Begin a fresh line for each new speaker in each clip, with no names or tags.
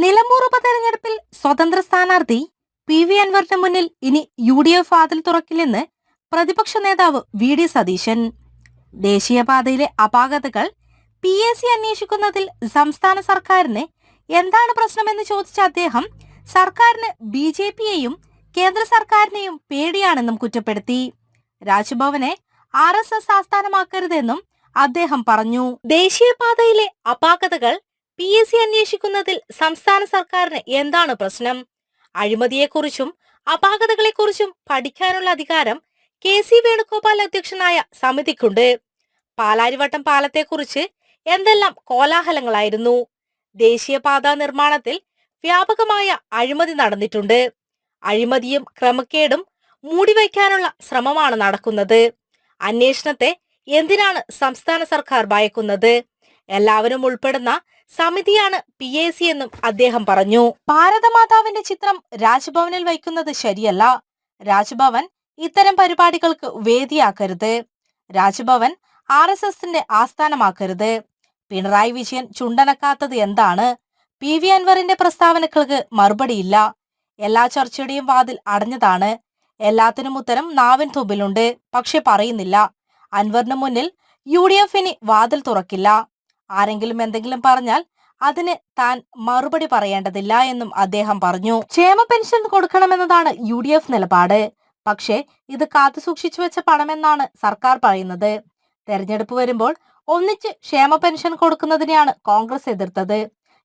നിലമ്പൂർ ഉപതെരഞ്ഞെടുപ്പിൽ സ്വതന്ത്ര സ്ഥാനാർത്ഥി പി അൻവറിന് മുന്നിൽ ഇനി UDF വാതിൽ തുറക്കില്ലെന്ന് പ്രതിപക്ഷ നേതാവ് VD സതീശൻ. ദേശീയപാതയിലെ അപാകതകൾ PAC അന്വേഷിക്കുന്നതിൽ സംസ്ഥാന സർക്കാരിന് എന്താണ് പ്രശ്നമെന്ന് ചോദിച്ച അദ്ദേഹം സർക്കാരിന് BJPയെയും കേന്ദ്ര സർക്കാരിനെയും പേടിയാണെന്നും കുറ്റപ്പെടുത്തി. രാജ്ഭവനെ RSS ആസ്ഥാനമാക്കരുതെന്നും അദ്ദേഹം പറഞ്ഞു. ദേശീയപാതയിലെ അപാകതകൾ PAC അന്വേഷിക്കുന്നതിൽ സംസ്ഥാന സർക്കാരിന് എന്താണ് പ്രശ്നം? അഴിമതിയെക്കുറിച്ചും അപാകതകളെക്കുറിച്ചും പഠിക്കാനുള്ള അധികാരം KC വേണുഗോപാൽ അധ്യക്ഷനായ സമിതിക്കുണ്ട്. പാലാരിവട്ടം പാലത്തെക്കുറിച്ച് എന്തെല്ലാം കോലാഹലങ്ങളായിരുന്നു. ദേശീയപാത നിർമ്മാണത്തിൽ വ്യാപകമായ അഴിമതി നടന്നിട്ടുണ്ട്. അഴിമതിയും ക്രമക്കേടും മൂടിവയ്ക്കാനുള്ള ശ്രമമാണ് നടക്കുന്നത്. അന്വേഷണത്തെ എന്തിനാണ് സംസ്ഥാന സർക്കാർ ഭയക്കുന്നത്? എല്ലാവരും ഉൾപ്പെടുന്ന സമിതിയാണ് PAC എന്നും അദ്ദേഹം പറഞ്ഞു. ഭാരതമാതാവിന്റെ ചിത്രം രാജ്ഭവനിൽ വയ്ക്കുന്നത് ശരിയല്ല. രാജ്ഭവൻ ഇത്തരം പരിപാടികൾക്ക് വേദിയാക്കരുത്. രാജ്ഭവൻ RSSന്റെ ആസ്ഥാനമാക്കരുത്. പിണറായി വിജയൻ ചുണ്ടനക്കാത്തത് എന്താണ്? PV അൻവറിന്റെ പ്രസ്താവനകൾക്ക് മറുപടിയില്ല. എല്ലാ ചർച്ചയുടെയും വാതിൽ അടഞ്ഞതാണ്. എല്ലാത്തിനും ഉത്തരം നാവിൻ തുമ്പിലുണ്ട്, പക്ഷെ പറയുന്നില്ല. അൻവറിന് മുന്നിൽ UDF ഇനി വാതിൽ തുറക്കില്ല. ആരെങ്കിലും എന്തെങ്കിലും പറഞ്ഞാൽ അതിന് താൻ മറുപടി പറയേണ്ടതില്ല എന്നും അദ്ദേഹം പറഞ്ഞു. ക്ഷേമ പെൻഷൻ കൊടുക്കണമെന്നതാണ് UDF നിലപാട്. പക്ഷേ ഇത് കാത്തുസൂക്ഷിച്ചു വെച്ച പണമെന്നാണ് സർക്കാർ പറയുന്നത്. തെരഞ്ഞെടുപ്പ് വരുമ്പോൾ ഒന്നിച്ച് ക്ഷേമ പെൻഷൻ കൊടുക്കുന്നതിനെയാണ് കോൺഗ്രസ് എതിർത്തത്.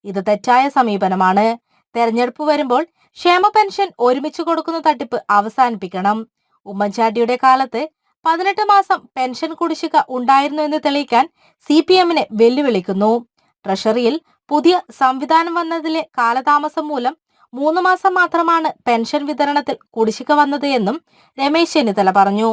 ഇത് തെറ്റായ സമീപനമാണ്. തെരഞ്ഞെടുപ്പ് വരുമ്പോൾ ക്ഷേമ പെൻഷൻ ഒരുമിച്ച് കൊടുക്കുന്ന തട്ടിപ്പ് അവസാനിപ്പിക്കണം. ഉമ്മൻചാണ്ടിയുടെ കാലത്ത് 18 മാസം പെൻഷൻ കുടിശ്ശിക ഉണ്ടായിരുന്നു എന്ന് തെളിയിക്കാൻ CPMനെ വെല്ലുവിളിക്കുന്നു. ട്രഷറിയിൽ പുതിയ സംവിധാനം വന്നതിലെ കാലതാമസം മൂലം 3 മാസം മാത്രമാണ് പെൻഷൻ വിതരണത്തിൽ കുടിശ്ശിക വന്നത് എന്നും രമേശ് ചെന്നിത്തല പറഞ്ഞു.